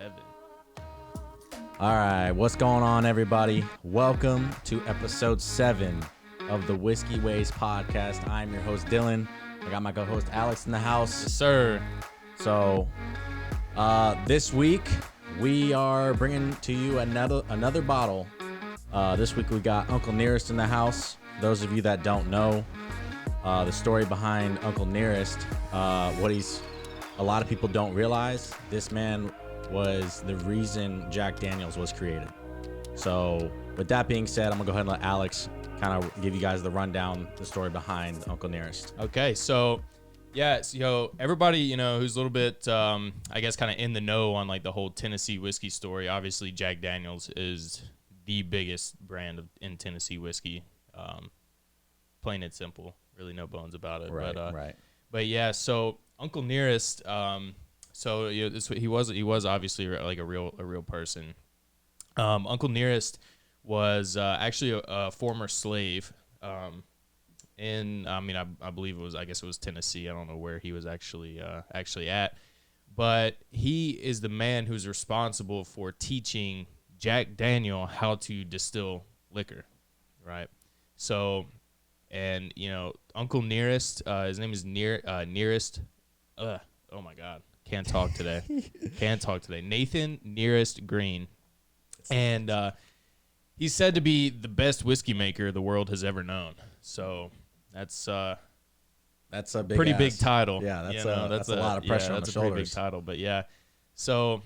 7. All right, what's going on, everybody? Welcome to episode 7 of the Whiskey Ways podcast. I'm your host, Dylan. I got my co-host, Alex, in the house. Yes, sir. So, this week, we are bringing to you another bottle. This week, we got Uncle Nearest in the house. Those of you that don't know the story behind Uncle Nearest, a lot of people don't realize, this man was the reason Jack Daniels was created. So with that being said, I'm gonna go ahead and let Alex kind of give you guys the rundown, the story behind Uncle Nearest. Okay, so everybody, who's a little bit, I guess, kind of in the know on like the whole Tennessee whiskey story. Obviously, Jack Daniels is the biggest brand in Tennessee whiskey. Plain and simple, really no bones about it. Right. But yeah, so Uncle Nearest, he was obviously like a real person. Uncle Nearest was actually a former slave. I believe it was Tennessee. I don't know where he was actually at, but he is the man who's responsible for teaching Jack Daniel how to distill liquor, right? So, and Uncle Nearest, his name is Nearest. Oh my God. Can't talk today. Nathan Nearest Green. And he's said to be the best whiskey maker the world has ever known. So that's a big title. Yeah, that's a lot of pressure on the shoulders. That's a pretty big title, but yeah. So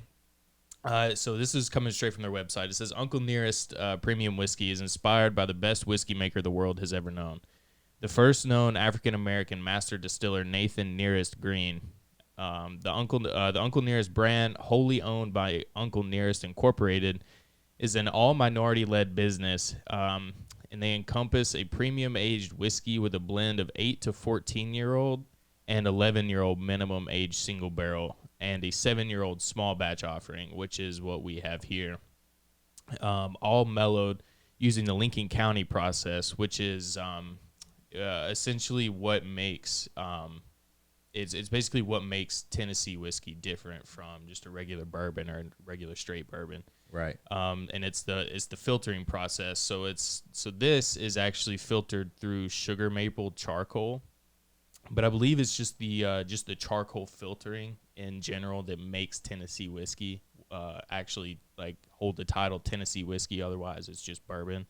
this is coming straight from their website. It says Uncle Nearest Premium Whiskey is inspired by the best whiskey maker the world has ever known. The first known African-American master distiller, Nathan Nearest Green. The Uncle Nearest brand, wholly owned by Uncle Nearest Incorporated, is an all-minority-led business, and they encompass a premium-aged whiskey with a blend of 8 to 14-year-old and 11-year-old minimum-aged single barrel, and a 7-year-old small batch offering, which is what we have here. All mellowed using the Lincoln County process, which is essentially what makes it's basically what makes Tennessee whiskey different from just a regular bourbon or regular straight bourbon. Right. And it's the filtering process. So this is actually filtered through sugar maple charcoal, but I believe it's just the charcoal filtering in general that makes Tennessee whiskey actually like hold the title Tennessee whiskey. Otherwise, it's just bourbon.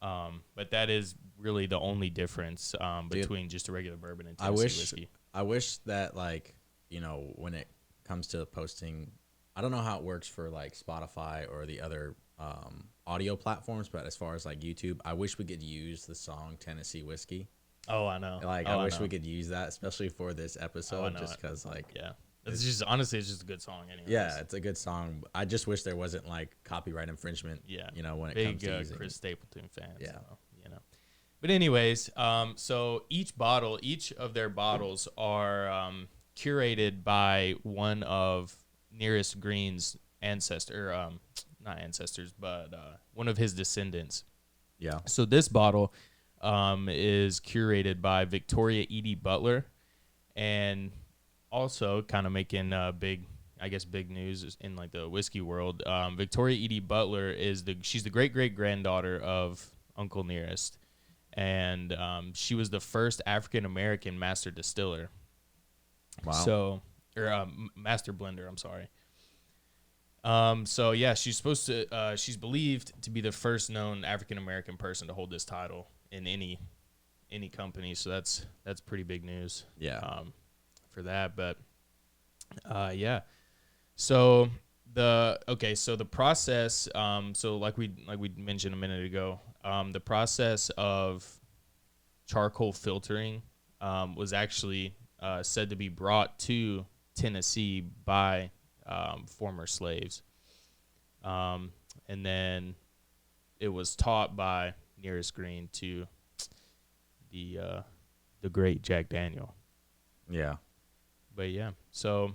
But that is really the only difference between just a regular bourbon and Tennessee whiskey. I wish that, when it comes to posting, I don't know how it works for like Spotify or the other audio platforms, but as far as like YouTube, I wish we could use the song Tennessee Whiskey. Oh, I know. I wish we could use that, especially for this episode, just because yeah. It's just a good song anyway. Yeah, it's a good song. I just wish there wasn't like copyright infringement. Yeah, when it big, comes to using Chris Stapleton fans. Yeah, so. But anyways, so each of their bottles are curated by one of Nearest Green's not ancestors, but one of his descendants. Yeah. So this bottle is curated by Victoria Edy Butler, and also kind of making big news in like the whiskey world. Victoria Edy Butler she's the great granddaughter of Uncle Nearest, and she was the first African American master distiller. Wow. So master blender. I'm sorry. So yeah, she's believed to be the first known African American person to hold this title in any company. So that's pretty big news. Yeah. For that, but yeah. So the process, so like we mentioned a minute ago, the process of charcoal filtering was actually said to be brought to Tennessee by former slaves, and then it was taught by Nearest Green to the great Jack Daniel. Yeah. But yeah, so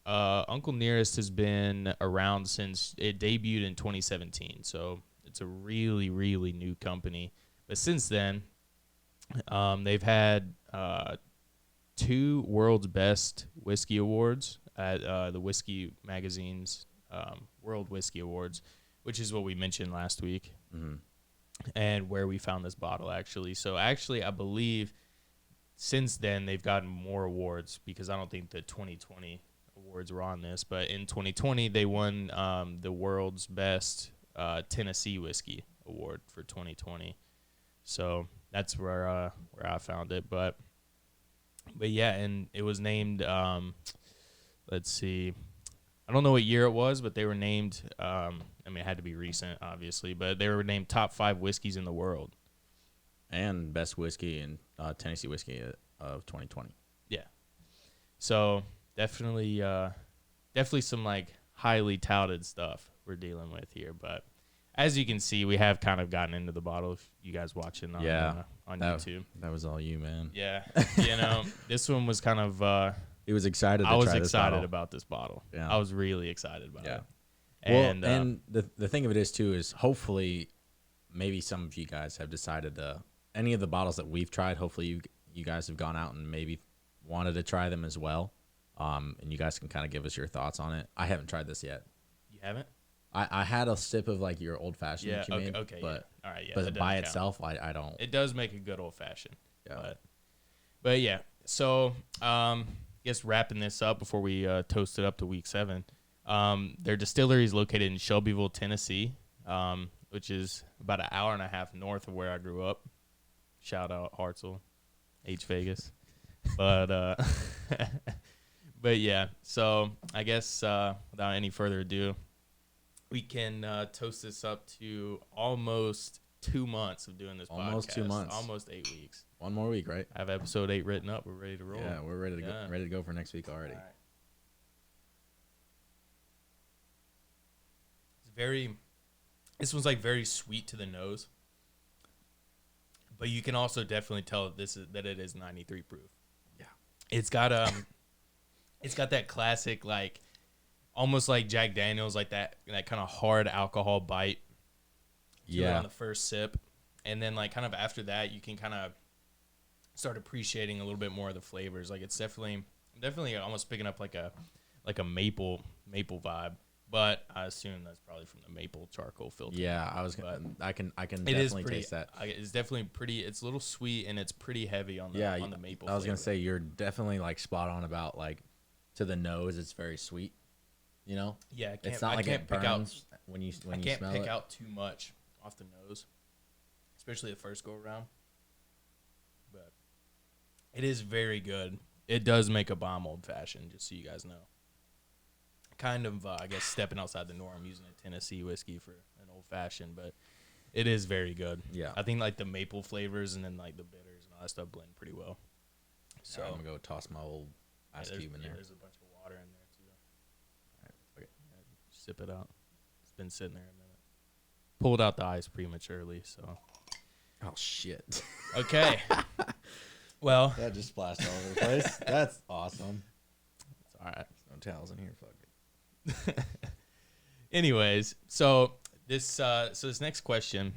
Uncle Nearest has been around since it debuted in 2017. So it's a really, really new company. But since then, they've had 2 World's Best Whiskey Awards, at the Whiskey Magazine's World Whiskey Awards, which is what we mentioned last week, and where we found this bottle, actually. So, actually, I believe since then they've gotten more awards because I don't think the 2020 awards were on this. But in 2020, they won the world's best Tennessee whiskey award for 2020. So that's where I found it. But yeah, and it was named. Let's see, I don't know what year it was, but they were named. I mean, it had to be recent, obviously, but they were named top 5 whiskeys in the world and best whiskey in Tennessee whiskey of 2020. Yeah, so definitely some like highly touted stuff we're dealing with here, but. As you can see, we have kind of gotten into the bottle. If you guys watching on YouTube, that was all you, man. Yeah, this one was kind of. He was excited. I was excited about this bottle. Yeah, I was really excited about it. And the thing of it is too is hopefully, maybe some of you guys have decided any of the bottles that we've tried. Hopefully, you guys have gone out and maybe wanted to try them as well. And you guys can kind of give us your thoughts on it. I haven't tried this yet. You haven't? I had a sip of like your old fashioned that you made. Okay, but all right, but by itself, I don't. It does make a good old fashioned. Yeah. But yeah. So I guess wrapping this up before we toast it up to week 7. Their distillery is located in Shelbyville, Tennessee, which is about an hour and a half north of where I grew up. Shout out Hartselle, H Vegas. But but yeah. So I guess without any further ado. We can toast this up to almost 2 months of doing this podcast. Almost 2 months. Almost 8 weeks. One more week, right? I have episode 8 written up. We're ready to roll. Yeah, we're ready to go. Ready to go for next week already. All right. This one's like very sweet to the nose, but you can also definitely tell that it is 93 proof. Yeah, it's got that classic like. Almost like Jack Daniels, like that kind of hard alcohol bite. Yeah. On the first sip, and then like kind of after that, you can kind of start appreciating a little bit more of the flavors. Like it's definitely almost picking up like a maple vibe. But I assume that's probably from the maple charcoal filter. Yeah, I can definitely taste that. It's definitely pretty. It's a little sweet and it's pretty heavy on the on the maple. I was gonna say you're definitely like spot on about like to the nose. It's very sweet. You know, yeah, it's not like it burns when you smell it. I can't pick out too much off the nose, especially the first go around. But it is very good. It does make a bomb old fashioned, just so you guys know. Kind of, I guess, stepping outside the norm using a Tennessee whiskey for an old fashioned, but it is very good. Yeah, I think like the maple flavors and then like the bitters and all that stuff blend pretty well. So I'm gonna go toss my old ice cube in there. There's a bunch of water in there. Sip it out. It's been sitting there a minute. Pulled out the ice prematurely, so. Oh, shit. Okay. Well. That just splashed all over the place. That's awesome. It's all right. There's no towels in here. Fuck it. Anyways, so this next question,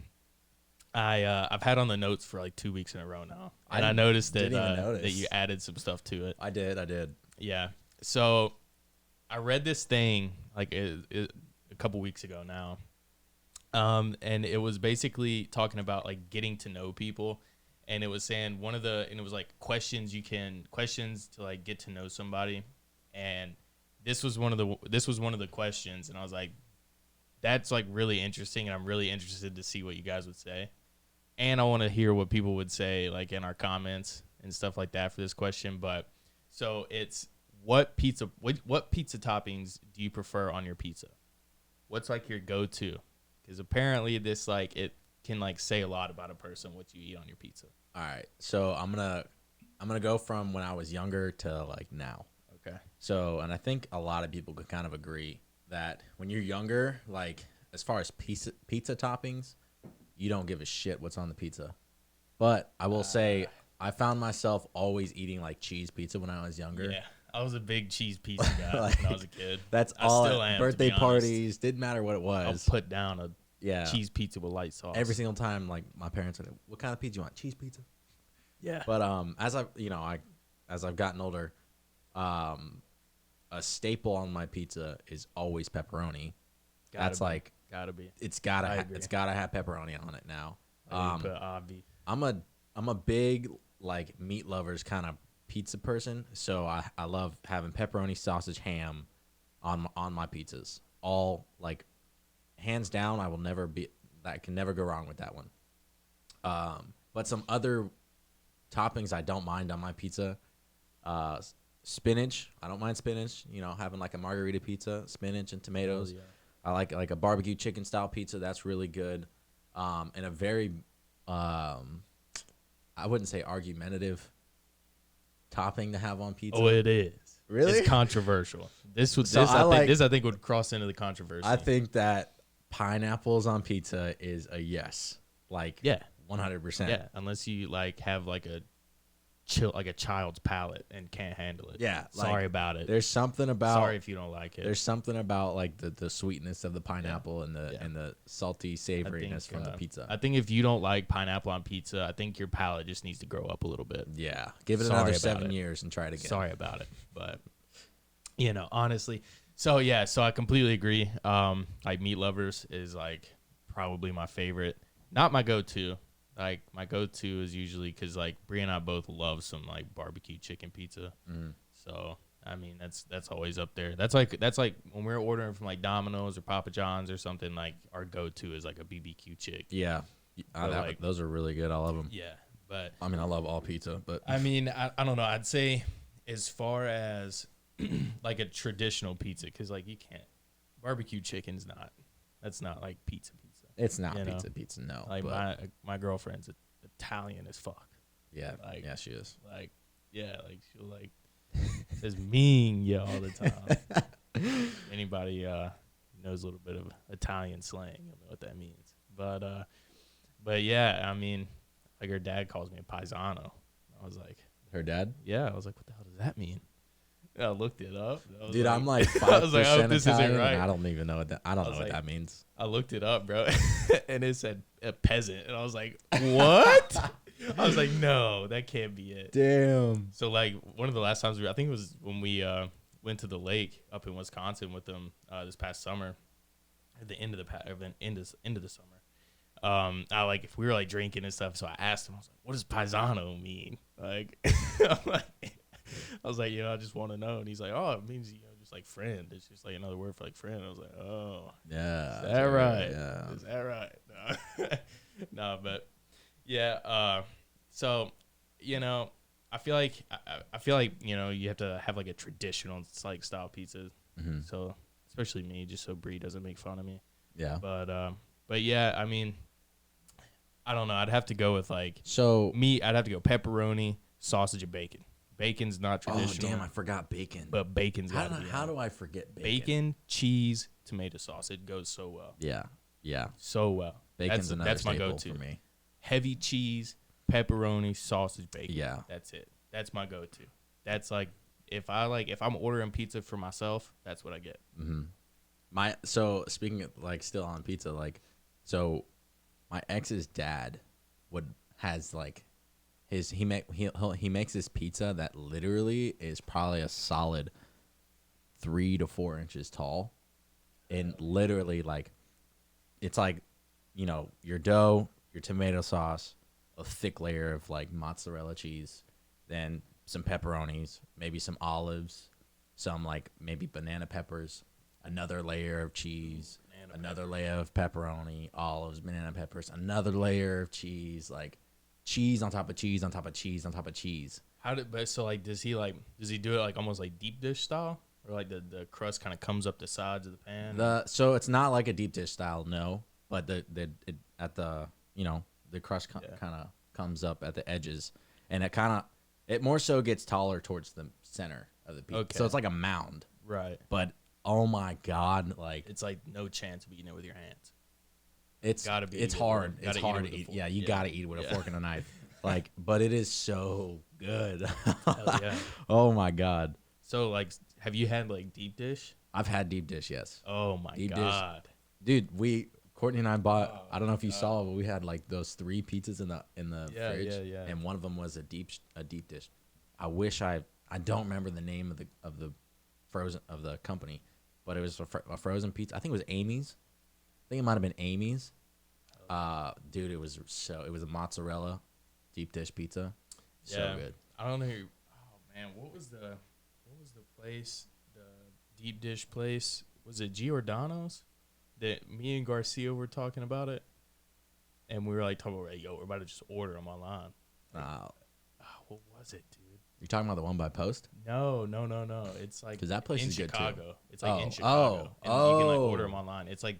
I've had on the notes for like 2 weeks in a row now, and I noticed that you added some stuff to it. I did. Yeah. So I read this thing like a couple weeks ago now, and it was basically talking about like getting to know people, and it was saying it was like questions to like get to know somebody, and this was one of the questions, and I was like, that's like really interesting, and I'm really interested to see what you guys would say, and I want to hear what people would say like in our comments and stuff like that for this question. But so it's. What pizza toppings do you prefer on your pizza? What's like your go-to? Because apparently this like it can like say a lot about a person what you eat on your pizza. All right, so I'm gonna go from when I was younger to like now. Okay. So, and I think a lot of people could kind of agree that when you're younger, like as far as pizza toppings, you don't give a shit what's on the pizza. But I will say I found myself always eating like cheese pizza when I was younger. Yeah. I was a big cheese pizza guy when I was a kid. That's all. Still am, birthday parties, didn't matter what it was. I'll put down a cheese pizza with light sauce. Every single time, like my parents would, what kind of pizza you want? Cheese pizza. Yeah. But as I've gotten older, a a staple on my pizza is always pepperoni. Gotta be. Gotta be. It's gotta have pepperoni on it now. I'm I'm a big like meat lovers kind of pizza person, so I love having pepperoni, sausage, ham on my pizzas. All like hands down, I can never go wrong with that one. But some other toppings I don't mind on my pizza. Spinach. I don't mind spinach. You know, having like a margarita pizza, spinach and tomatoes. Oh, yeah. I like a barbecue chicken style pizza. That's really good. And a very, I wouldn't say argumentative topping to have on pizza. Oh, it is. Really? It's controversial. This I think would cross into the controversy. I think that pineapples on pizza is a yes. Like, yeah, 100%. Yeah, unless you like have like a child's palate and can't handle it. Yeah, sorry about it. There's something about. Sorry if you don't like it. There's something about like the sweetness of the pineapple and the salty savoriness from the pizza. I think if you don't like pineapple on pizza, I think your palate just needs to grow up a little bit. Yeah, give it another 7 years and try it again. Sorry about it, but honestly. So yeah, so I completely agree. Like meat lovers is like probably my favorite, not my go-to. Like my go-to is usually because like Brie and I both love some like barbecue chicken pizza. So I mean that's always up there. That's like when we're ordering from like Domino's or Papa John's or something, like our go-to is like a BBQ chick. Yeah, those are really good. I love them. Yeah, but I mean I love all pizza, but I mean I don't know. I'd say as far as like a traditional pizza, because like you can't barbecue chicken's not. That's not like pizza. It's not pizza. No, like my girlfriend's Italian as fuck. Yeah, like, yeah, she is. Like, yeah, like she'll like says mean yeah all the time. Anybody knows a little bit of Italian slang, you'll know what that means. But yeah, I mean, like her dad calls me a paisano. I was like, her dad? Yeah, I was like, what the hell does that mean? I looked it up. Dude, I'm like 5% I was like, oh, this Italian, isn't right. and I don't even know what that. I don't know what that means. I looked it up, bro, and it said a peasant, and I was like, what? I was like, no, that can't be it. Damn. So like one of the last times I think it was when we went to the lake up in Wisconsin with them this past summer, at the end of the summer. I like if we were like drinking and stuff, so I asked him, I was like, what does paisano mean? Like, I was like, I just want to know. And he's like, oh, it means, just like friend. It's just like another word for like friend. I was like, oh. Yeah. Is that right? Yeah. Is that right? No, no, but yeah. So, I feel like, you have to have like a traditional like style pizza. Mm-hmm. So, especially me, just so Bree doesn't make fun of me. Yeah. But yeah, I mean, I don't know. I'd have to go with like meat. I'd have to go pepperoni, sausage, and bacon. Bacon's not traditional. Oh, damn, I forgot bacon. But bacon's how do I forget bacon? Bacon, cheese, tomato sauce. It goes so well. Yeah. So well. Bacon's that's my go-to for me. Heavy cheese, pepperoni, sausage, bacon. Yeah. That's it. That's my go-to. That's like if I'm ordering pizza for myself, that's what I get. Mm-hmm. So speaking of like still on pizza, like so my ex's dad has like he makes this pizza that literally is probably a solid 3 to 4 inches tall, and literally like it's like your dough, your tomato sauce, a thick layer of like mozzarella cheese, then some pepperonis, maybe some olives, some like maybe banana peppers, another layer of cheese, another layer of pepperoni, olives, banana peppers, another layer of cheese, like cheese on top of cheese on top of cheese on top of cheese. Does he do it like almost like deep dish style, or like the crust kind of comes up the sides of the pan? So it's not like a deep dish style, no, but the crust kind of comes up at the edges, and it more so gets taller towards the center of the pizza. Okay. So it's like a mound, right? But oh my god, like it's like no chance of eating it with your hands. It's hard. It's hard to eat. Yeah, you gotta eat it with a fork and a knife. Like, but it is so good. Hell yeah. Oh my god. So like, have you had like deep dish? I've had deep dish, yes. Oh my god, dude. Courtney and I bought. I don't know if you saw, but we had like those 3 pizzas in the fridge, and one of them was a deep dish. I wish I don't remember the name of the frozen of the company, but it was a frozen pizza. I think it was Amy's. I think it might have been Amy's. Dude, it was a mozzarella deep dish pizza. So good. I don't know. Oh man, what was the place? The deep dish place? Was it Giordano's? That me and Garcia were talking about it, and we were like talking about, yo, we're about to just order them online. What was it, dude? You're talking about the one by Post? No. It's like because that place in is Chicago. good too. It's like in Chicago. And you can like order them online. It's like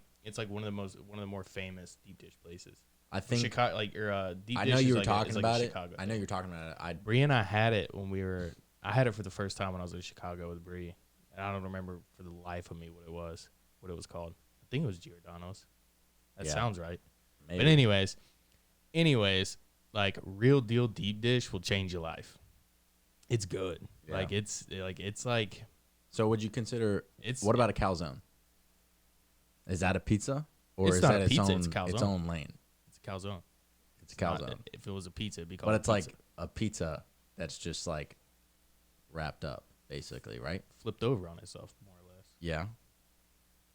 one of the more famous deep dish places. I think Chicago, deep dish. I know you were like talking about it. Chicago I know you're talking about it. Bree and I had it when we were. I had it for the first time when I was in Chicago with Bree, and I don't remember for the life of me what it was called. I think it was Giordano's. That sounds right. Maybe. But anyways, like real deal deep dish will change your life. It's good. Yeah. It's like. So would you consider? What about a calzone? Is that a pizza, or it's is not that a pizza, its own lane? It's a calzone. It's a calzone. If it was a pizza, it'd be called. But it's pizza. like a pizza that's just like wrapped up, basically, right? Flipped over on itself, more or less. Yeah.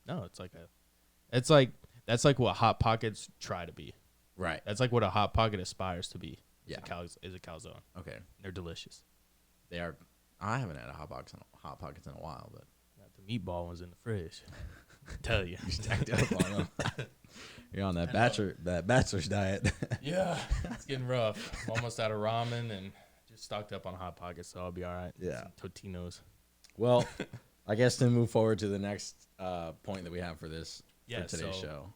No, that's like what Hot Pockets try to be. Right. That's like what a Hot Pocket aspires to be. Is a calzone. Okay. They're delicious. They are. I haven't had a Hot Pockets in a while, but the meatball was in the fridge. I tell you. You stacked up on them. You're on that bachelor's diet. Yeah, it's getting rough. I'm almost out of ramen and just stocked up on Hot Pockets, so I'll be all right. Yeah. Some Totinos. Well, I guess to move forward to the next point that we have for today's show.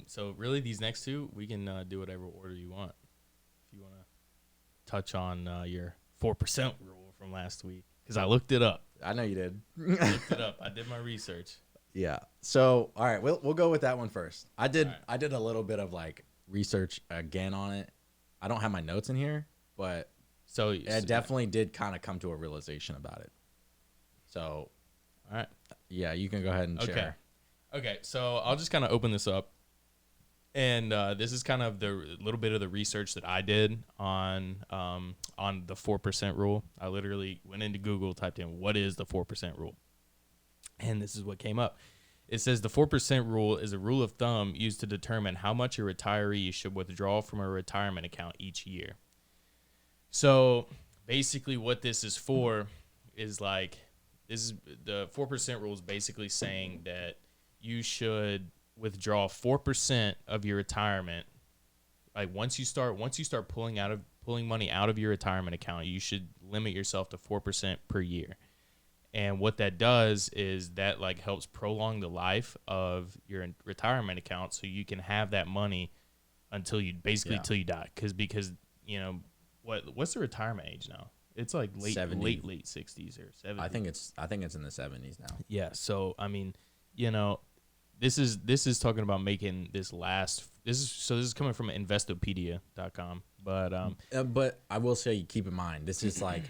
So really, these next two, we can do whatever order you want. If you want to touch on your 4% rule from last week, because I looked it up. I know you did. I looked it up. I did my research. Yeah. So, all right, we'll go with that one first. I did a little bit of like research again on it. I don't have my notes in here, but it definitely did kind of come to a realization about it. So, all right. Yeah, you can go ahead and share. Okay, so I'll just kind of open this up. And this is kind of the little bit of the research that I did on the 4% rule. I literally went into Google, typed in, what is the 4% rule? And this is what came up. It says the 4% rule is a rule of thumb used to determine how much a retiree should withdraw from a retirement account each year. So basically what this is for is like, the 4% rule is basically saying that you should withdraw 4% of your retirement. Like once you start pulling money out of your retirement account, you should limit yourself to 4% per year. And what that does is that like helps prolong the life of your retirement account, so you can have that money until you die. Because you know what's the retirement age now? It's like late 60s or 70s. I think it's in the 70s now. Yeah. So I mean, you know, this is talking about making this last. This is coming from Investopedia.com. But I will say, keep in mind, this is like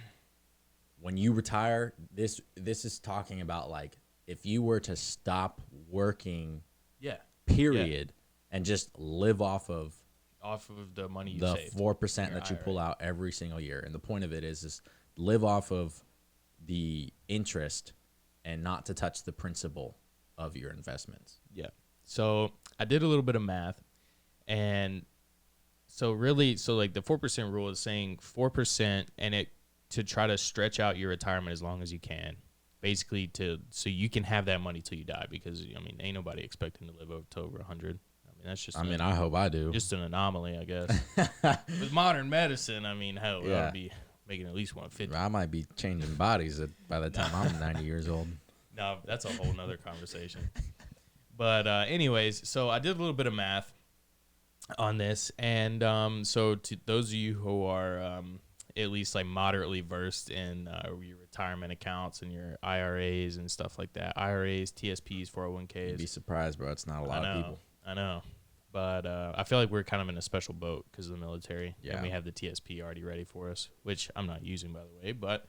when you retire. This is talking about like if you were to stop working. Yeah. Period. Yeah. And just live off of the money you saved. The 4% that you pull out every single year. And the point of it is live off of the interest and not to touch the principal of your investments. Yeah. So I did a little bit of math, and so like the 4% rule is saying 4% and it to try to stretch out your retirement as long as you can, basically so you can have that money till you die, because I mean ain't nobody expecting to live to over 100. That's just. I hope I do. Just an anomaly, I guess. With modern medicine, I mean, hell, I would be making at least 150. I might be changing bodies by the time I'm 90 years old. No, that's a whole nother conversation. But anyways, so I did a little bit of math on this, and so to those of you who are at least like moderately versed in your retirement accounts and your IRAs and stuff like that, IRAs, TSPs, 401ks. You'd be surprised, bro. It's not a lot of people. I know. But I feel like we're kind of in a special boat because of the military. Yeah. And we have the TSP already ready for us, which I'm not using, by the way. But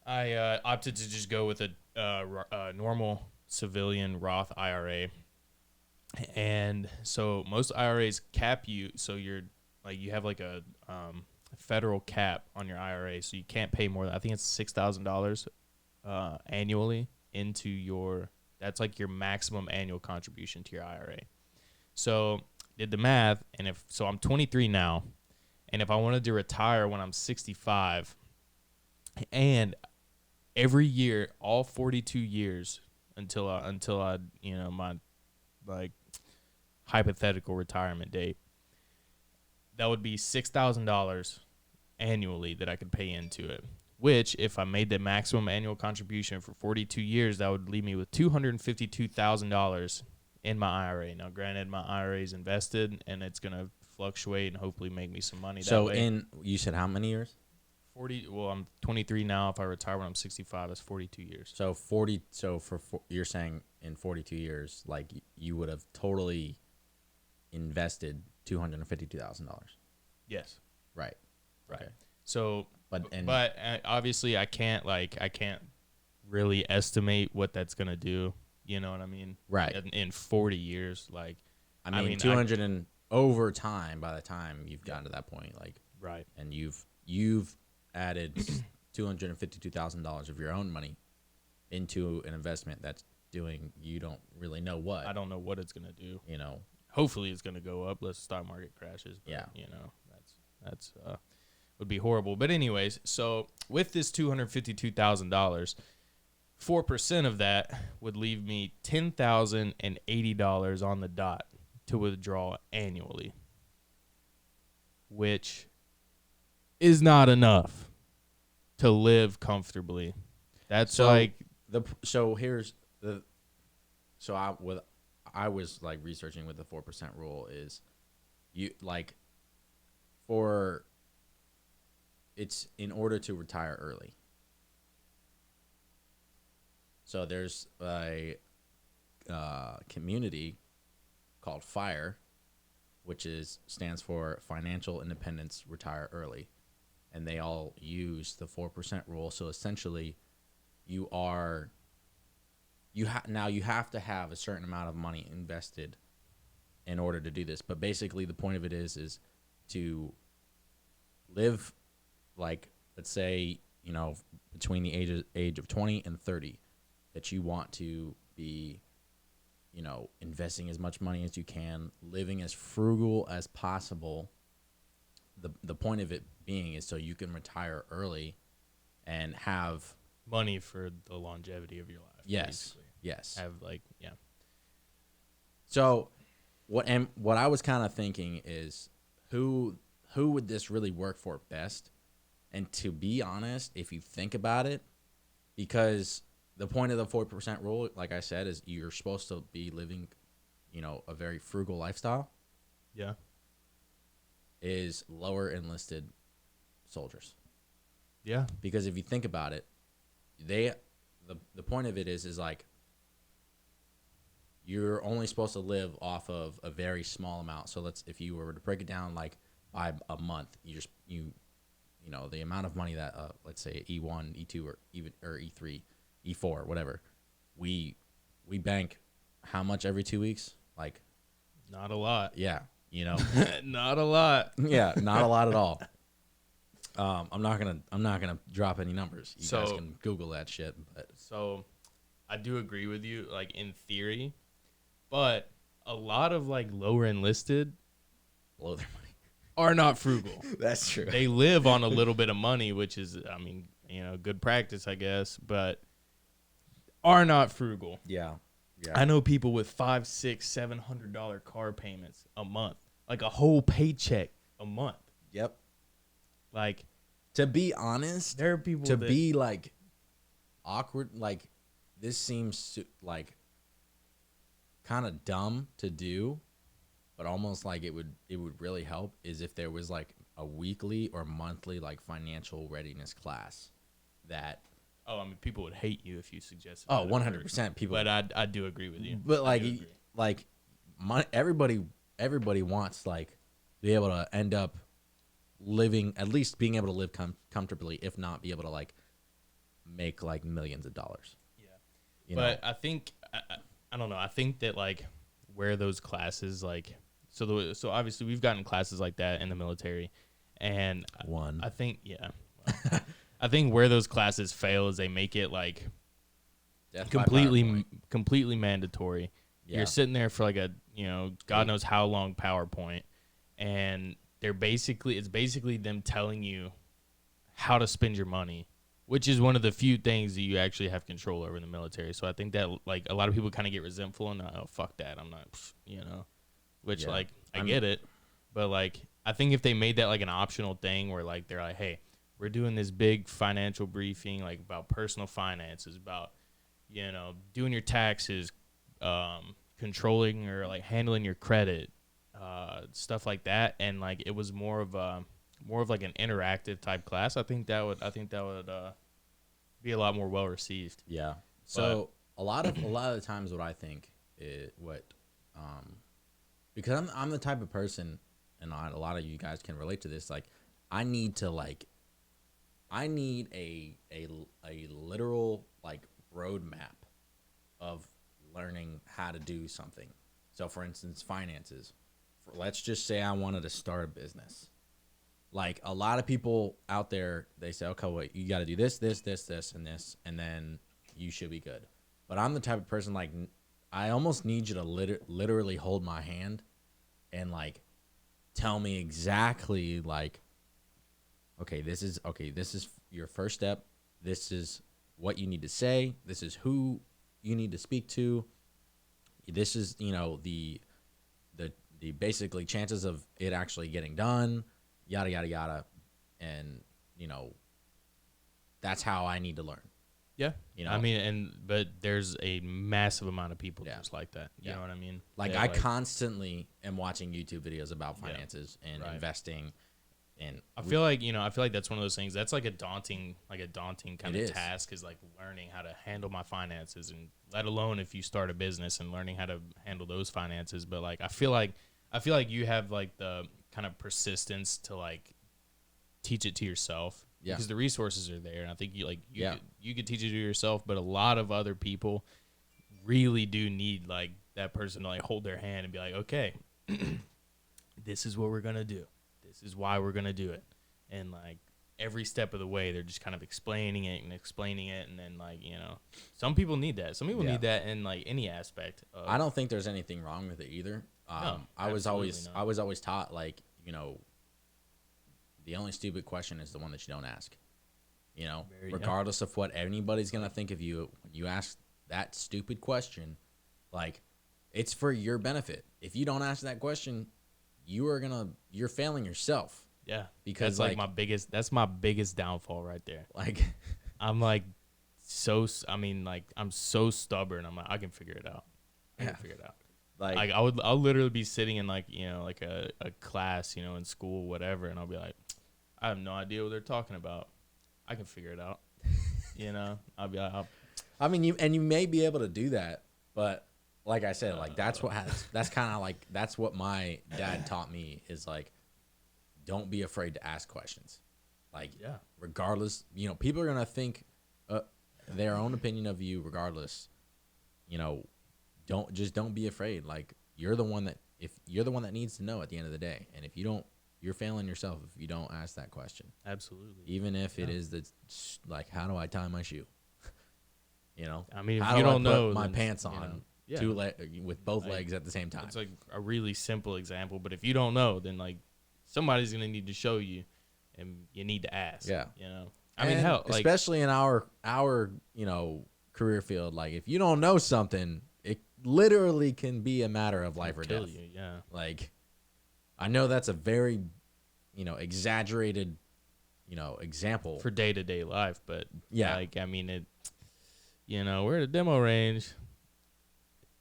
I opted to just go with a normal civilian Roth IRA. And so most IRAs cap you. So you have like a federal cap on your IRA. So you can't pay more than, I think it's $6,000 annually into your. That's like your maximum annual contribution to your IRA. So did the math, and I'm 23 now, and if I wanted to retire when I'm 65, and every year, all 42 years until I my like hypothetical retirement date, that would be $6,000 annually that I could pay into it. Which, if I made the maximum annual contribution for 42 years, that would leave me with $252,000 in my IRA. Now, granted, my IRA is invested, and it's gonna fluctuate and hopefully make me some money. So, that way. you said how many years? 40. Well, I'm 23 now. If I retire when I'm 65, that's 42 years. So 40. So you're saying in 42 years, like you would have totally invested $252,000. Yes. Right. Right. Okay. So, but obviously, I can't really estimate what that's gonna do. You know what I mean? Right. In 40 years, like, I mean 200 and over time. By the time you've gotten to that point, like, right, and you've added $252,000 of your own money into an investment that's doing, you don't really know what. I don't know what it's gonna do. You know, hopefully it's gonna go up. Let's stock market crashes. But, yeah. You know, that's would be horrible. But anyways, so with this $252,000, 4% of that would leave me $10,080 on the dot to withdraw annually, which is not enough to live comfortably. That's so like I was like researching with the 4% rule is you like for it's in order to retire early. So there's a community called FIRE, which stands for Financial Independence Retire Early. And they all use the 4% rule. So essentially, you have to have a certain amount of money invested in order to do this. But basically, the point of it is to live, like, let's say, between the age of 20 and 30, that you want to be, investing as much money as you can, living as frugal as possible. The point of it being is so you can retire early and have money for the longevity of your life. Yes. Basically. Yes. Have So what I was kind of thinking is who would this really work for best? And to be honest, if you think about it, because the point of the 4% rule, like I said, is you're supposed to be living, a very frugal lifestyle. Yeah. Is lower enlisted soldiers. Yeah. Because if you think about it, the point of it is like you're only supposed to live off of a very small amount. So if you were to break it down like by a month, the amount of money that let's say E1, E2, or E3, E4, whatever, we bank how much every 2 weeks? Like not a lot. Yeah. Not a lot. Yeah, not a lot at all. I'm not gonna drop any numbers. You guys can Google that shit. But. So, I do agree with you, like in theory, but a lot of like lower enlisted blow their money are not frugal. That's true. They live on a little bit of money, which is, good practice, I guess, but are not frugal. Yeah. I know people with $500, $600, $700 car payments a month, like a whole paycheck a month. Yep. Like, to be honest, there are people to be like awkward. Like, this seems like kind of dumb to do, but almost like it would really help is if there was like a weekly or monthly like financial readiness class that. Oh, people would hate you if you suggested. Oh, 100% people. But I do agree with you. But everybody wants like to be able to end up living, at least being able to live comfortably, if not be able to like make like millions of dollars. Yeah. But I think I don't know. I think that like where those classes like so obviously we've gotten classes like that in the military, and I think yeah. Well, I think where those classes fail is they make it like Death by PowerPoint. completely mandatory. Yeah. You're sitting there for like a, God knows how long PowerPoint, and it's basically them telling you how to spend your money, which is one of the few things that you actually have control over in the military. So I think that like a lot of people kind of get resentful and oh fuck that, I'm not, which like I get it, but like I think if they made that like an optional thing where like they're like, hey, we're doing this big financial briefing like about personal finances, about doing your taxes, controlling or like handling your credit, stuff like that, and like it was more of like an interactive type class. I think that would be a lot more well received. Yeah. So a lot of the times, what I think because I'm the type of person, and a lot of you guys can relate to this. Like, I need a literal like roadmap of learning how to do something. So, for instance, finances. Let's just say I wanted to start a business. Like, a lot of people out there, they say, okay, wait, you got to do this, and this, and then you should be good. But I'm the type of person, like, I almost need you to literally hold my hand and, like, tell me exactly, like, okay, this is your first step. This is what you need to say. This is who you need to speak to. This is, the basically chances of it actually getting done, yada, yada, yada. And, that's how I need to learn. Yeah. I mean, but there's a massive amount of people just like that. You know what I mean? Like, I constantly am watching YouTube videos about finances and investing. And I feel like that's one of those things that's like a daunting kind of task, is like learning how to handle my finances, and let alone if you start a business and learning how to handle those finances. But like I feel like you have like the kind of persistence to like teach it to yourself, because the resources are there, and I think you could teach it to yourself, but a lot of other people really do need like that person to like hold their hand and be like, okay, this is what we're gonna do. This is why we're going to do it. And, like, every step of the way, they're just kind of explaining it. And then, like, some people need that. Some people need that in, like, any aspect. I don't think there's anything wrong with it either. No, I was always taught, like, the only stupid question is the one that you don't ask. Regardless of what anybody's going to think of you, when you ask that stupid question, like, it's for your benefit. If you don't ask that question, you're failing yourself. Yeah, because that's like my biggest downfall right there. Like, I'm like I'm so stubborn. I'm like, I can figure it out. I can figure it out. Like I'll literally be sitting in like like a class in school, whatever, and I'll be like, I have no idea what they're talking about. I can figure it out. I'll be like, you may be able to do that, but like I said, like that's what my dad taught me, is like, don't be afraid to ask questions. Like, regardless, people are gonna think their own opinion of you regardless. Don't be afraid. Like, you're the one that needs to know at the end of the day. And if you don't, you're failing yourself if you don't ask that question. Absolutely. Even if it is like, how do I tie my shoe? I mean, if how you do don't I put know my pants on. Yeah. With both legs at the same time. It's like a really simple example, but if you don't know, then like somebody's gonna need to show you, and you need to ask. Yeah, I mean, hell, like, especially in our career field, like if you don't know something, it literally can be a matter of life or death. You, yeah. Like, I know that's a very exaggerated example for day-to-day life, but like, I mean, it. We're at a demo range.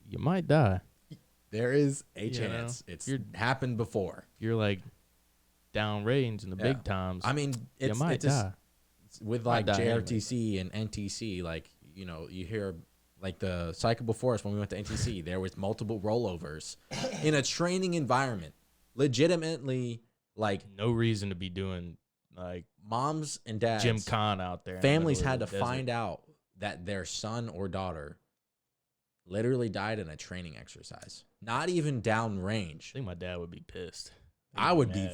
You might die. There is a chance. It's happened before. You're like downrange in the big times. I mean, you might die. With like JRTC and NTC, like, you hear like the cycle before us when we went to NTC, there was multiple rollovers in a training environment. Legitimately, like, no reason to be doing like moms and dads, Jim Con out there. Families had to find out that their son or daughter literally died in a training exercise. Not even downrange. I think my dad would be pissed. I would be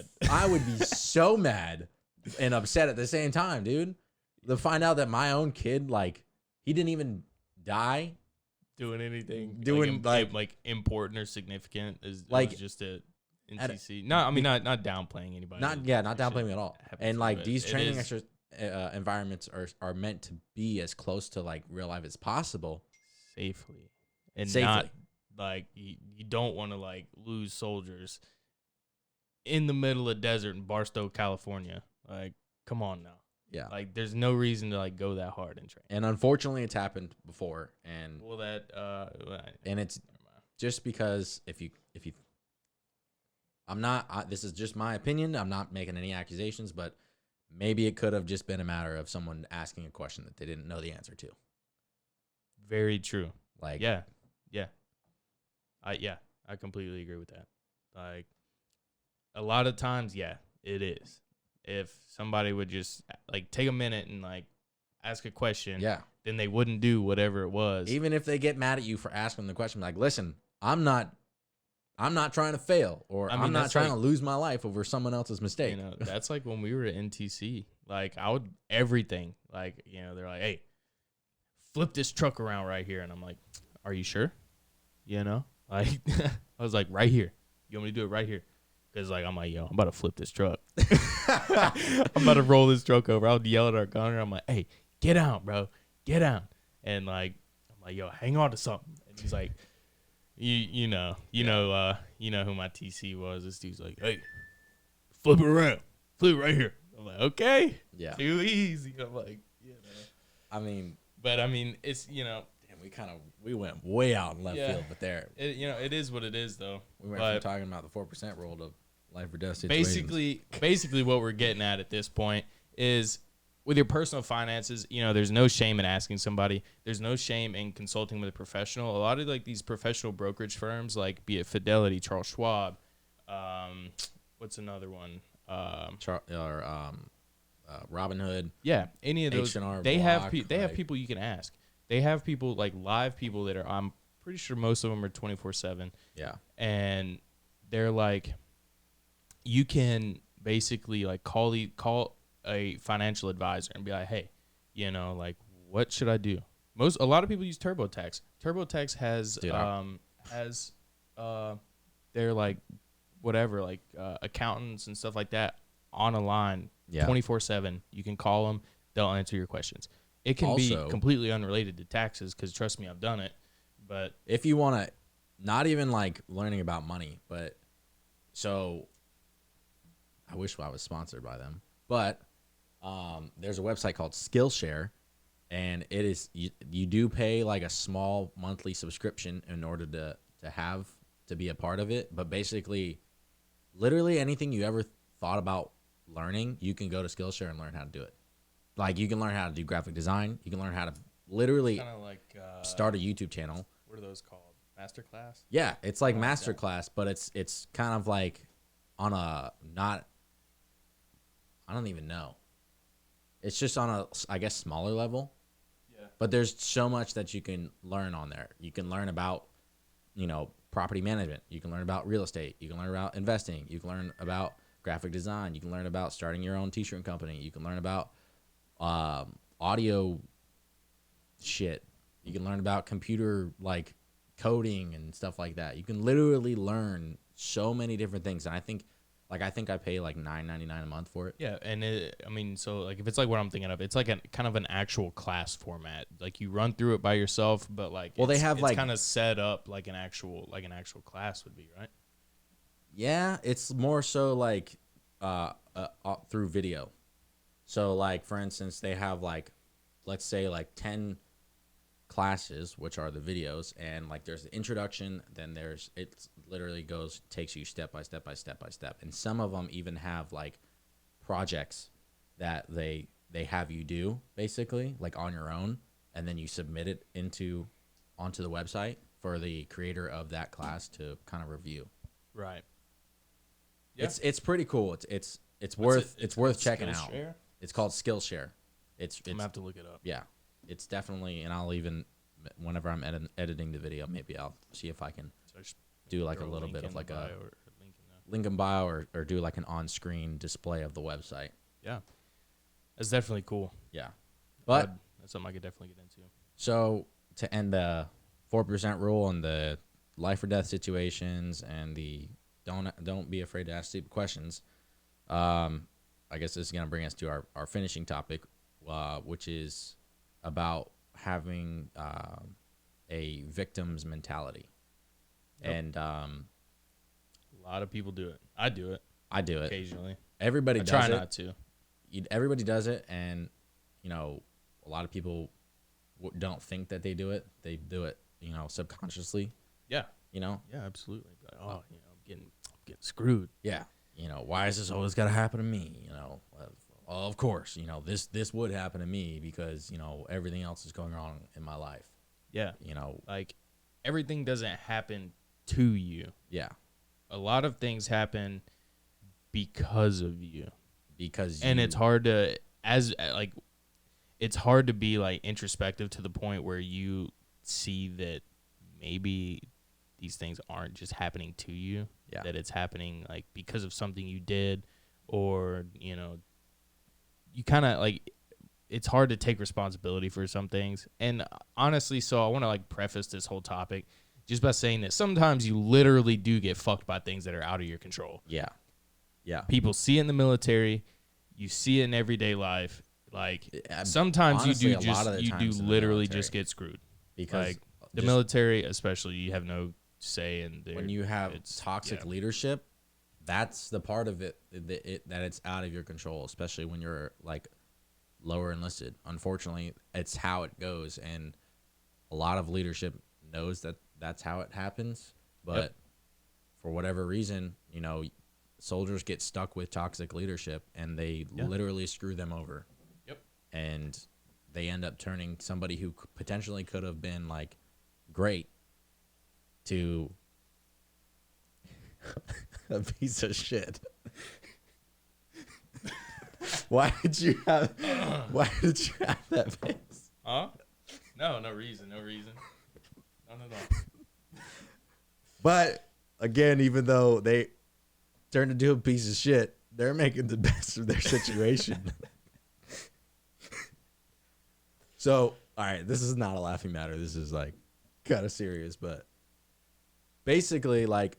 so mad and upset at the same time, dude. To find out that my own kid, like, he didn't even die doing anything, doing like important or significant is like, it was just a NCC. No, I mean not downplaying anybody. not downplaying at all. And like these training environments are meant to be as close to like real life as possible, safely, and not like you don't want to like lose soldiers in the middle of desert in Barstow, California. Like, come on now. Yeah. Like, there's no reason to like go that hard in training. And unfortunately, it's happened before. And and it's just because if you, I'm not. This is just my opinion. I'm not making any accusations, but maybe it could have just been a matter of someone asking a question that they didn't know the answer to. Very true. Like, yeah, I completely agree with that. Like, a lot of times, yeah, it is. If somebody would just like take a minute and like ask a question, then they wouldn't do whatever it was. Even if they get mad at you for asking the question, like, listen, I'm not trying to fail, or I'm not trying to lose my life over someone else's mistake. You know, that's like when we were at NTC. Like, I would everything. Like, you know, they're like, hey, flip this truck around right here, and I'm like, are you sure? You know, like I was like, right here. You want me to do it right here? Because, like, I'm like, yo, I'm about to flip this truck. I'm about to roll this truck over. I'll yell at our gunner. I'm like, hey, get down, bro. Get down. And, like, I'm like, yo, hang on to something. And he's like, you know who my TC was. This dude's like, hey, flip it around. Flip it right here. I'm like, okay. Yeah. Too easy. I'm like, you know. I mean. But, I mean, it's, you know. We went way out in left field, but there. It is what it is, though. We went from talking about the 4% rule to life or death situations. Basically, what we're getting at this point is with your personal finances, you know, there's no shame in asking somebody. There's no shame in consulting with a professional. A lot of like these professional brokerage firms, like be it Fidelity, Charles Schwab, what's another one? Robinhood. Yeah, any of those. H&R they Block, have people you can ask. They have people like live people that are. I'm pretty sure most of them are 24/7. Yeah, and they're like, you can basically like call a financial advisor and be like, hey, you know, like, what should I do? A lot of people use TurboTax. TurboTax has they're like whatever, like accountants and stuff like that on a line 24/7. You can call them; they'll answer your questions. It can be completely unrelated to taxes because, trust me, I've done it. But if you want to, not even like learning about money, but so I wish I was sponsored by them. But there's a website called Skillshare, and it is you do pay like a small monthly subscription in order to be a part of it. But basically, literally anything you ever thought about learning, you can go to Skillshare and learn how to do it. Like, you can learn how to do graphic design. You can learn how to literally start a YouTube channel. What are those called? Masterclass? Yeah, it's like Masterclass, but it's kind of like on a not. I don't even know. It's just on a, I guess, smaller level. Yeah. But there's so much that you can learn on there. You can learn about, you know, property management. You can learn about real estate. You can learn about investing. You can learn about graphic design. You can learn about starting your own t-shirt company. You can learn about audio shit. You can learn about computer like coding and stuff like that. You can literally learn so many different things, and I think I pay like $9.99 a month for it. Yeah, and so like if it's like what I'm thinking of, it's like kind of an actual class format. Like you run through it by yourself, but like they have like kind of set up like an actual class would be, right? Yeah, it's more so like through video. So, like, for instance, they have, like, let's say, like, 10 classes, which are the videos, and, like, there's the introduction, then it literally takes you step by step by step by step. And some of them even have, like, projects that they have you do, basically, like, on your own, and then you submit it onto the website for the creator of that class to kind of review. Right. Yeah. It's pretty cool. It's worth checking out. It's called Skillshare. I'm gonna have to look it up. Yeah, it's definitely, and I'll even, whenever I'm editing the video, maybe I'll see if I can do like a little bit of like a link in bio or do like an on-screen display of the website. Yeah, that's definitely cool. Yeah, But that's something I could definitely get into. so to end the 4% rule and the life or death situations and the don't be afraid to ask stupid questions. I guess this is gonna bring us to our finishing topic, which is about having a victim's mentality. Yep. And A lot of people do it. I do it I do it occasionally. Everybody I does try it. not to. Everybody does it, and a lot of people don't think that they do it. They do it, subconsciously. Yeah. Yeah, Absolutely. Like, I'm getting screwed. Yeah. Why is this always got to happen to me? Well, of course, this would happen to me because, everything else is going on in my life. Yeah. You Like, everything doesn't happen to you. Yeah. A lot of things happen because of you. And it's hard to, it's hard to be, like, introspective to the point where you see that maybe these things aren't just happening to you. Yeah. That it's happening, like, because of something you did, or, you kind of, like, it's hard to take responsibility for some things. And honestly, so I want to, like, preface this whole topic just by saying that sometimes you literally do get fucked by things that are out of your control. Yeah. Yeah. People see it in the military. You see it in everyday life. Like, sometimes honestly, you do literally just get screwed. Because like, the military, especially, you have no say in there. When you have toxic leadership, that's the part of it that it's out of your control, especially when you're, like, lower enlisted. Unfortunately, it's how it goes, and a lot of leadership knows that that's how it happens, but for whatever reason, soldiers get stuck with toxic leadership, and they literally screw them over. Yep. And they end up turning somebody who potentially could have been, like, great to a piece of shit. Why did you have that face? Huh? No reason. No. But again, even though they turned into a piece of shit, they're making the best of their situation. So, all right, this is not a laughing matter. This is, like, kind of serious, but basically, like,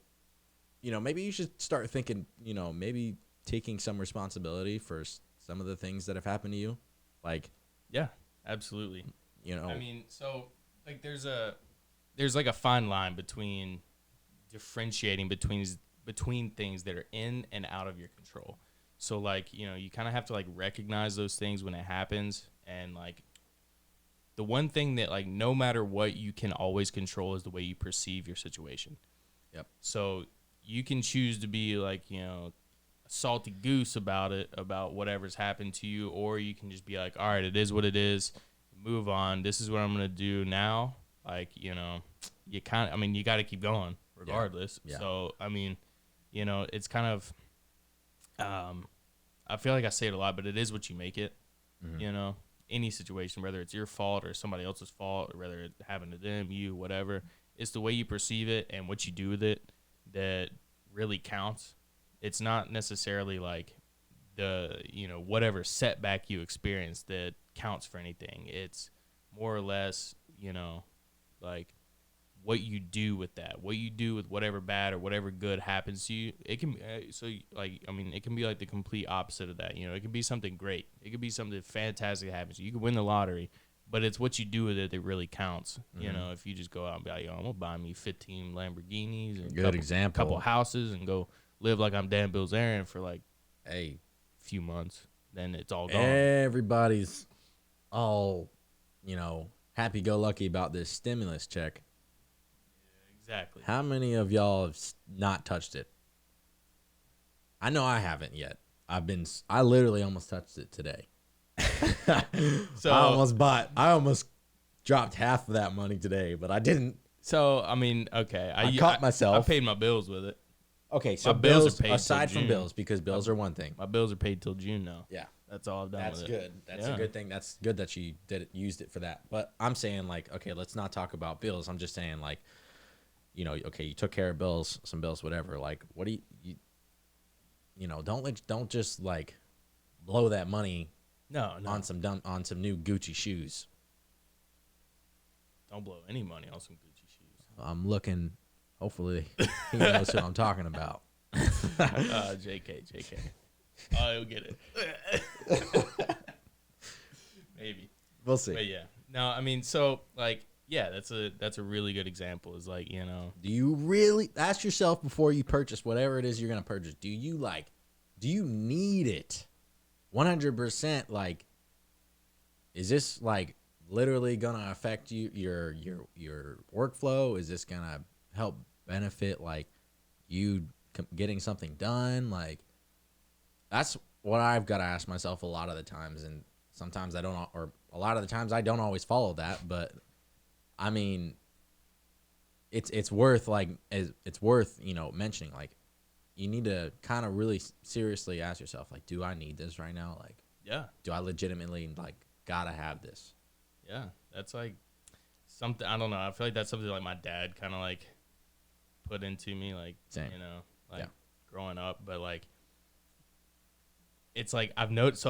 maybe you should start thinking, maybe taking some responsibility for some of the things that have happened to you. Like, yeah, absolutely. I mean, so, like, there's like a fine line between differentiating between things that are in and out of your control. So, like, you kind of have to, like, recognize those things when it happens. And, like, the one thing that, like, no matter what you can always control is the way you perceive your situation. Yep. So you can choose to be, like, a salty goose about it, about whatever's happened to you, or you can just be like, all right, it is what it is, move on. This is what I'm going to do now. Like, you got to keep going regardless. Yeah. So, I mean, it's kind of, I feel like I say it a lot, but it is what you make it. Mm-hmm. Any situation, whether it's your fault or somebody else's fault, or whether it happened to them, you, whatever, it's the way you perceive it and what you do with it that really counts. It's not necessarily like the, whatever setback you experience that counts for anything. It's more or less, like, what you do with that, what you do with whatever bad or whatever good happens to you. It can it can be like the complete opposite of that. It can be something great. It could be something fantastic that happens to you. You can win the lottery, but it's what you do with it that really counts. Mm-hmm. If you just go out and be like, I'm gonna buy me 15 Lamborghinis and a couple houses and go live like I'm Dan Bilzerian for, like, a few months, then it's all gone. Everybody's all, happy-go-lucky about this stimulus check. Exactly. How many of y'all have not touched it? I know I haven't yet. I literally almost touched it today. So I almost dropped half of that money today, but I didn't. So, I mean, okay. I caught myself. I paid my bills with it. Okay, so my bills are paid aside from bills, because bills are one thing. My bills are paid till June now. Yeah. That's all I've done with it. That's good. That's a good thing. That's good that you used it for that. But I'm saying, like, okay, let's not talk about bills. I'm just saying, like, okay, you took care of some bills, whatever. Like, what do you don't just, like, blow that money No. on some new Gucci shoes. Don't blow any money on some Gucci shoes. I'm looking. Hopefully, he knows who I'm talking about. JK. Oh, he'll get it. Maybe. We'll see. But yeah. No, I mean, so like, yeah, that's a really good example. Is like, you know, Do you really ask yourself before you purchase whatever it is you're gonna purchase? Do you need it? 100%. Like, is this like literally gonna affect your workflow? Is this gonna help benefit like you getting something done? Like, that's what I've got to ask myself a lot of the times, and sometimes I don't, or a lot of the times I don't always follow that. But I mean, it's worth mentioning. Like, you need to kind of really seriously ask yourself, like, do I need this right now? Like, yeah, do I legitimately like gotta have this? Yeah, that's like something, I don't know. I feel like that's something like my dad kind of like put into me, like, Same. you know, like growing up. But like, it's like I've noticed.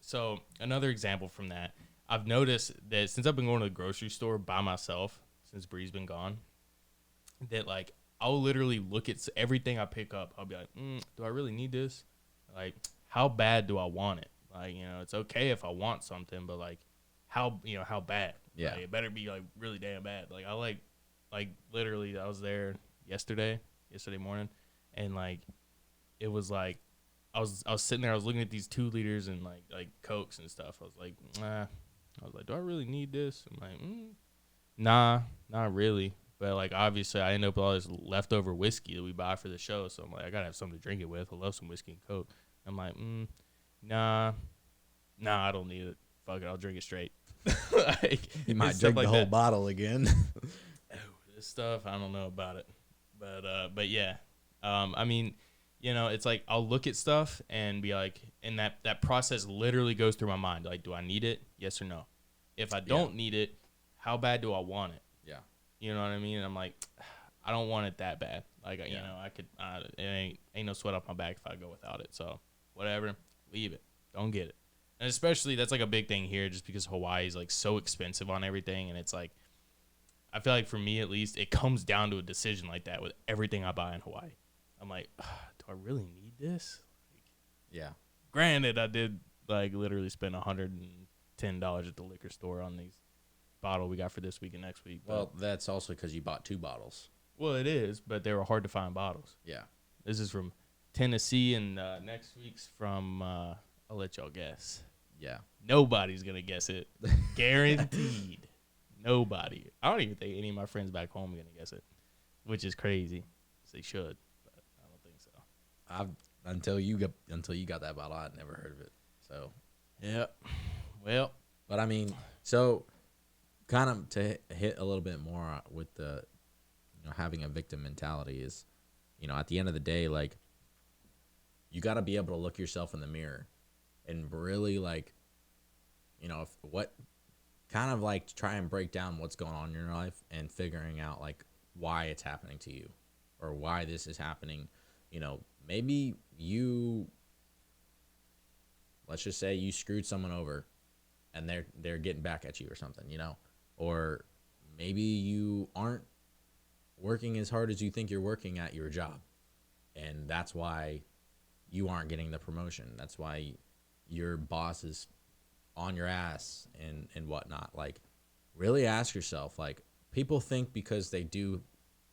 So another example from that, I've noticed that since I've been going to the grocery store by myself since Bree's been gone, that like I'll literally look at everything I pick up. I'll be like, do I really need this? Like, how bad do I want it? Like, you know, it's okay if I want something, but like, how bad? Yeah. Like, it better be like really damn bad. Like, I like literally, I was there yesterday morning, and like, it was like, I was sitting there, I was looking at these 2 liters and like Cokes and stuff. I was like, do I really need this? I'm like, nah, not really. But like, obviously, I end up with all this leftover whiskey that we buy for the show, so I'm like, I gotta have something to drink it with. I love some whiskey and Coke. I'm like, nah, I don't need it. Fuck it, I'll drink it straight. Like, You might drink the whole bottle again. Oh, this stuff, I don't know about it. But yeah, I mean, you know, it's like I'll look at stuff and be like, and that process literally goes through my mind. Like, do I need it? Yes or no? If I don't need it, how bad do I want it? Yeah. You know what I mean? And I'm like, I don't want it that bad. Like, you know, I could, it ain't no sweat off my back if I go without it. So whatever, leave it. Don't get it. And especially that's like a big thing here, just because Hawaii is like so expensive on everything. And it's like, I feel like for me at least, it comes down to a decision like that with everything I buy in Hawaii. I'm like, do I really need this? Like, Yeah. Granted, I did like literally spend $110 at the liquor store on these bottle we got for this week and next week. Well, that's also because you bought 2 bottles. Well, it is, but they were hard to find bottles. Yeah. This is from Tennessee, and next week's from, I'll let y'all guess. Yeah. Nobody's going to guess it. Guaranteed. Nobody. I don't even think any of my friends back home are going to guess it, which is crazy. They should, but I don't think so. Until you got that bottle, I'd never heard of it. So, yeah. Well, but I mean, so kind of to hit a little bit more with the, you know, having a victim mentality is, you know, at the end of the day, like, you got to be able to look yourself in the mirror and really, like, you know, kind of like try and break down what's going on in your life and figuring out like why it's happening to you or why this is happening. You know, maybe let's just say you screwed someone over and they're getting back at you or something, you know, or maybe you aren't working as hard as you think you're working at your job, and that's why you aren't getting the promotion. That's why your boss is on your ass and whatnot. Like, really ask yourself, like, people think because they do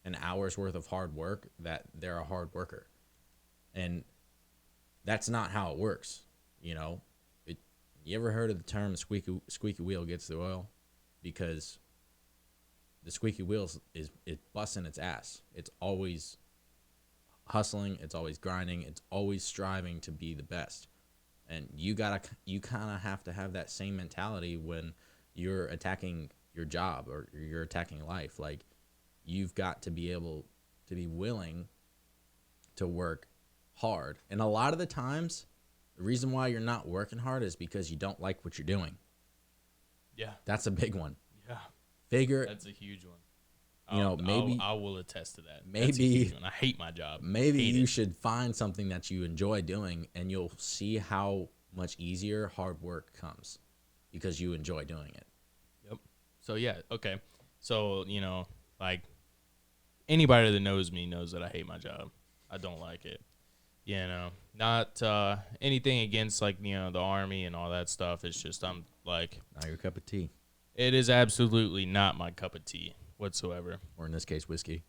an hour's worth of hard work that they're a hard worker, and that's not how it works. You know, you ever heard of the term squeaky wheel gets the oil? Because the squeaky wheel is busting its ass. It's always hustling. It's always grinding. It's always striving to be the best. And you kind of have to have that same mentality when you're attacking your job or you're attacking life. Like, you've got to be able to be willing to work hard. And a lot of the times, the reason why you're not working hard is because you don't like what you're doing. yeah. That's a big one. Yeah. That's a huge one. You know, maybe I will attest to that. Maybe That's a huge one. I hate my job. Maybe you should find something that you enjoy doing, and you'll see how much easier hard work comes because you enjoy doing it. Yep. So yeah, okay. So, like anybody that knows me knows that I hate my job. I don't like it. Not anything against like, the Army and all that stuff. It's just I'm like, Not your cup of tea, it is absolutely not my cup of tea whatsoever. or in this case, whiskey.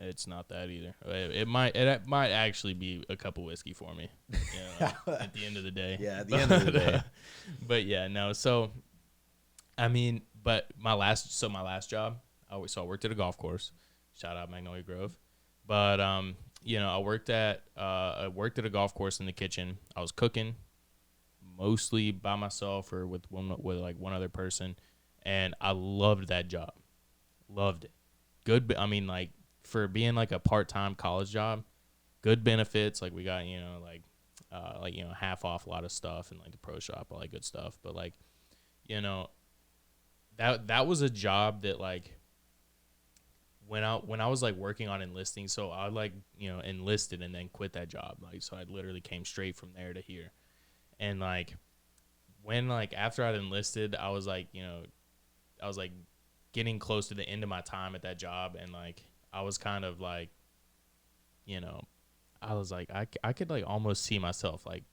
It's not that either. It might actually be a cup of whiskey for me, at the end of the day. Yeah, at the end of the day. But yeah, no. So, I mean, but my last job, I worked at a golf course. Shout out Magnolia Grove. But I worked at a golf course in the kitchen. I was cooking mostly by myself or with one other person, and I loved that job. Loved it. Good. I mean, like, for being like a part-time college job, good benefits. Like we got, half off a lot of stuff and like the pro shop, all that good stuff. But like, that was a job that like when I was like working on enlisting, so I like, enlisted and then quit that job. Like, so I literally came straight from there to here. And like, when like after I'd enlisted, I was like getting close to the end of my time at that job. And like, I was kind of like, I was like, I could like almost see myself like,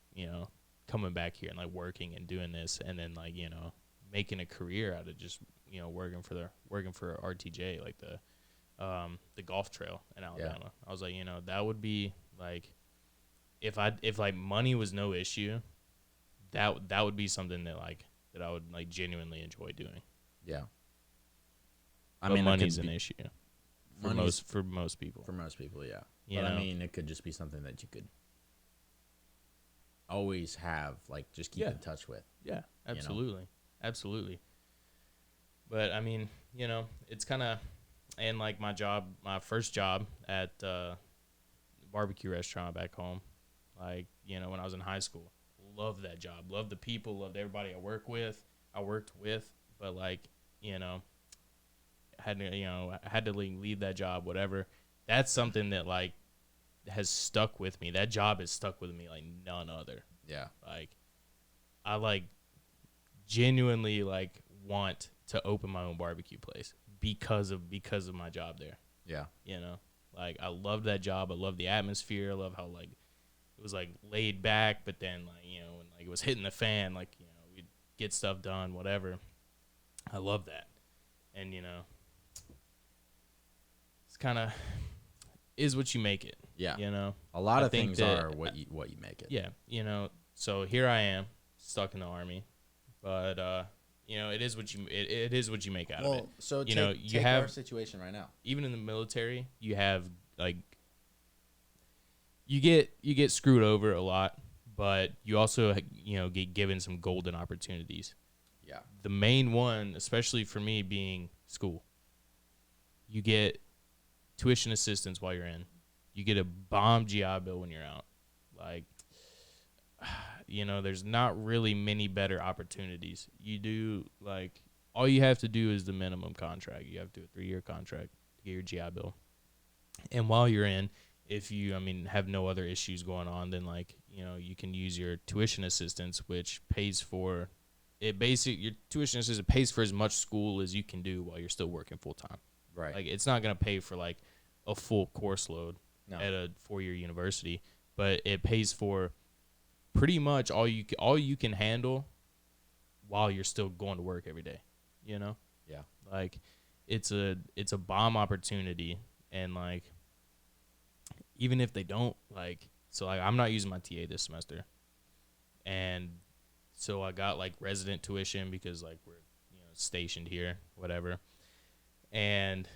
coming back here and like working and doing this and then like, making a career out of just, working for RTJ, like the golf trail in Alabama. Yeah. I was like, that would be like, if like money was no issue, that would be something that I would like genuinely enjoy doing. Yeah. I mean, money's an issue. For most people. For most people, yeah. I mean, it could just be something that you could always have, like, just keep in touch with. Yeah, absolutely. Absolutely. But, I mean, it's kind of, and, like, my first job at barbecue restaurant back home, like, when I was in high school, loved that job. Loved the people, loved everybody I worked with, but, like, had to leave that job, whatever. That's something that like has stuck with me. That job has stuck with me like none other. Yeah. Like, I like genuinely like want to open my own barbecue place because of my job there. Yeah. Like I loved that job. I loved the atmosphere. I love how like it was like laid back, but then like, when like it was hitting the fan, like, we'd get stuff done, whatever. I love that. And it's kind of is what you make it. Yeah. A I lot of think things that, are what you make it. Yeah. So here I am stuck in the Army, but it is what you make out of it. So you have have our situation right now. Even in the military, you have like you get screwed over a lot, but you also get given some golden opportunities. Yeah. The main one, especially for me, being school. You get tuition assistance while you're in. You get a bomb GI Bill when you're out. Like, there's not really many better opportunities. You do, like, all you have to do is the minimum contract. You have to do a 3-year contract to get your GI Bill. And while you're in, if you, have no other issues going on, then, like, you can use your tuition assistance, which pays for it. Basically, your tuition assistance pays for as much school as you can do while you're still working full time. Right. Like, it's not going to pay for, like, a full course load at a 4-year university, but it pays for pretty much all you can handle while you're still going to work every day, Yeah. Like, it's a bomb opportunity, and, like, even if they don't, like, so, like, I'm not using my TA this semester, and so I got, like, resident tuition because, like, we're, stationed here, whatever. And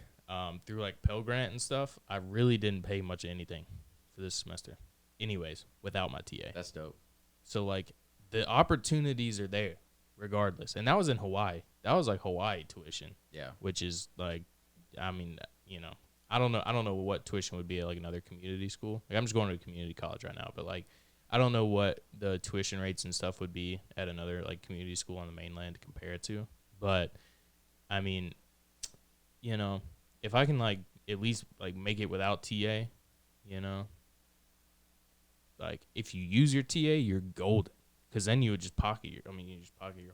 through like Pell Grant and stuff, I really didn't pay much of anything for this semester. Anyways, without my TA. That's dope. So like the opportunities are there regardless. And that was in Hawaii. That was like Hawaii tuition. Yeah. Which is like, I don't know what tuition would be at like another community school. Like I'm just going to a community college right now, but like I don't know what the tuition rates and stuff would be at another like community school on the mainland to compare it to. But if I can like at least like make it without TA, like if you use your TA, you're golden. because then you would just pocket your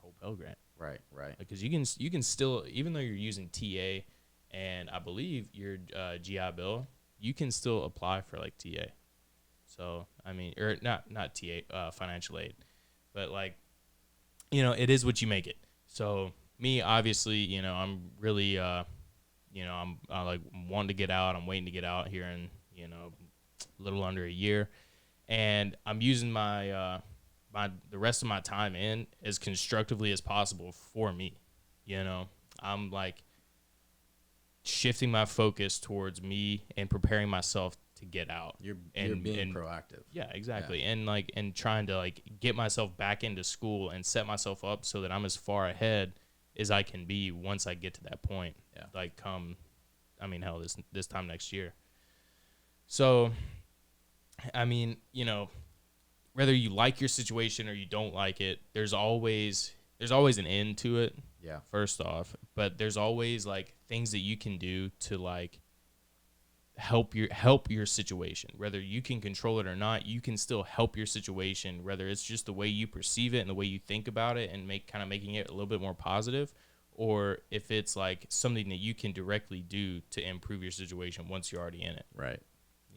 whole Pell Grant. Right. Because you can still, even though you're using TA and I believe your GI Bill, you can still apply for like TA. So I mean, or not TA, financial aid, but like, you know, it is what you make it. So me, obviously, you know, I'm really, you know, I'm like wanting to get out. I'm waiting to get out here in, you know, a little under a year, and I'm using my the rest of my time in as constructively as possible for me. You know, I'm like shifting my focus towards me and preparing myself to get out. You're being proactive. Yeah, exactly. Yeah. And trying to like get myself back into school and set myself up so that I'm as far ahead as I can be once I get to that point. Yeah. Like hell, this time next year. So, I mean, you know, whether you like your situation or you don't like it, there's always an end to it. Yeah. First off, but there's always like things that you can do to like help your situation. Whether you can control it or not, you can still help your situation, whether it's just the way you perceive it and the way you think about it and making it a little bit more positive, or if it's like something that you can directly do to improve your situation once you're already in it. Right.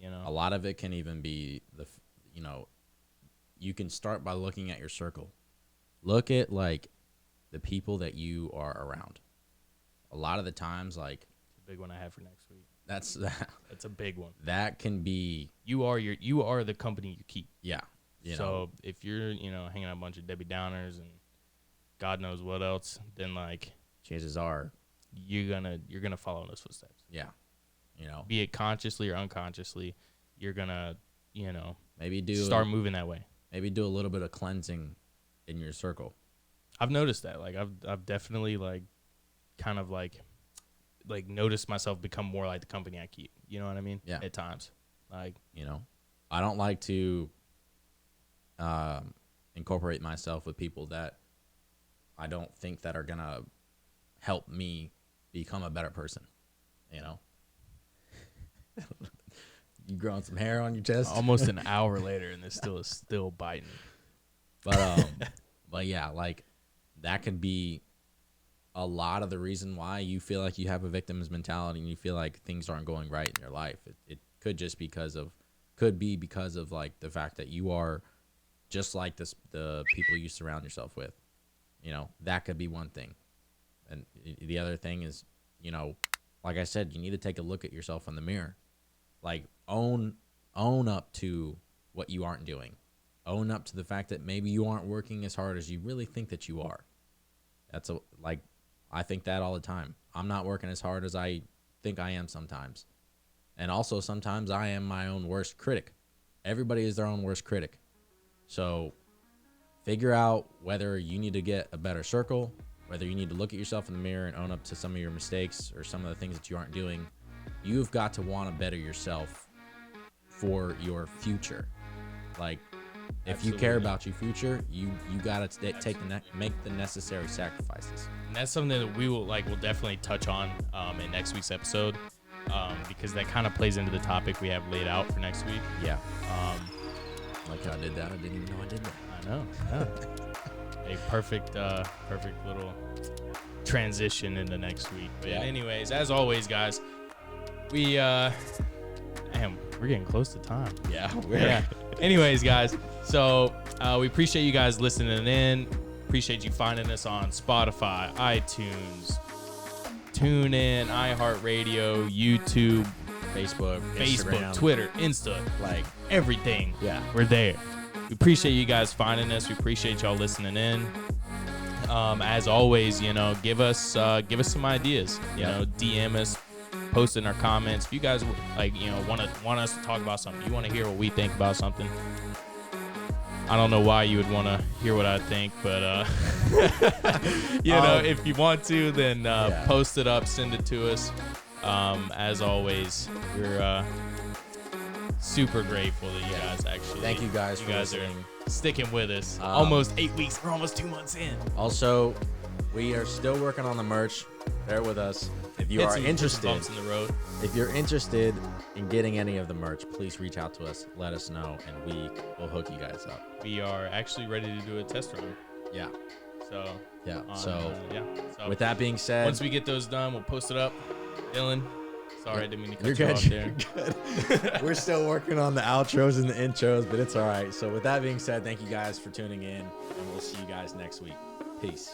You know, a lot of it can even be you can start by looking at your circle. Look at like the people that you are around. A lot of the times, like, it's a big one I have for next week. That's a big one. That can be, you are the company you keep. Yeah. So if you're, you know, hanging out a bunch of Debbie Downers and God knows what else, then like chances are you're gonna follow in those footsteps. Yeah. You know, be it consciously or unconsciously, you're gonna, you know, maybe start moving that way. Maybe do a little bit of cleansing in your circle. I've noticed that. Like I've definitely like kind of like noticed myself become more like the company I keep. You know what I mean? Yeah. At times. Like, you know, I don't like to incorporate myself with people that I don't think that are gonna help me become a better person. You know? You growing some hair on your chest? Almost an hour later, and this is still biting. But yeah, like that could be a lot of the reason why you feel like you have a victim's mentality and you feel like things aren't going right in your life. It could just be because of like the fact that you are just like the people you surround yourself with. You know, that could be one thing. And the other thing is, you know, like I said, you need to take a look at yourself in the mirror. Like own up to what you aren't doing. Own up to the fact that maybe you aren't working as hard as you really think that you are. I think that all the time. I'm not working as hard as I think I am sometimes. And also sometimes I am my own worst critic. Everybody is their own worst critic. So figure out whether you need to get a better circle, whether you need to look at yourself in the mirror and own up to some of your mistakes or some of the things that you aren't doing. You've got to want to better yourself for your future. Like, if Absolutely. you care about your future, you got to make the necessary sacrifices. And that's something that we'll definitely touch on in next week's episode, because that kind of plays into the topic we have laid out for next week. Yeah. Like how I did that. I didn't even know I did that. I know. Yeah. A perfect little transition into next week. But Yeah. anyways, as always, guys, we're getting close to time. Yeah. Yeah. Anyways, guys, so we appreciate you guys listening in. Appreciate you finding us on Spotify, iTunes, TuneIn, iHeartRadio, YouTube, Facebook, Instagram. Twitter, Insta, like everything. Yeah. We're there. We appreciate you guys finding us. We appreciate y'all listening in. As always, you know, give us some ideas. You know, DM us, post in our comments. If you guys want us to talk about something, you want to hear what we think about something. I don't know why you would want to hear what I think, but you know, if you want to, then post it up, send it to us. As always, we're super grateful that you guys actually. Thank you guys for listening. Are sticking with us. Almost 8 weeks. We're almost 2 months in. Also, we are still working on the merch. Bear with us. If if you are interested, bumps in the road. if you're interested in getting any of the merch, please reach out to us. Let us know, and we will hook you guys up. We are actually ready to do a test run. Yeah. So Yeah. So with that being said, once we get those done, we'll post it up. Dylan, sorry I didn't mean to cut you're you good. off there. You're good. We're still working on the outros and the intros, but it's all right. So with that being said, thank you guys for tuning in, and we'll see you guys next week. Peace.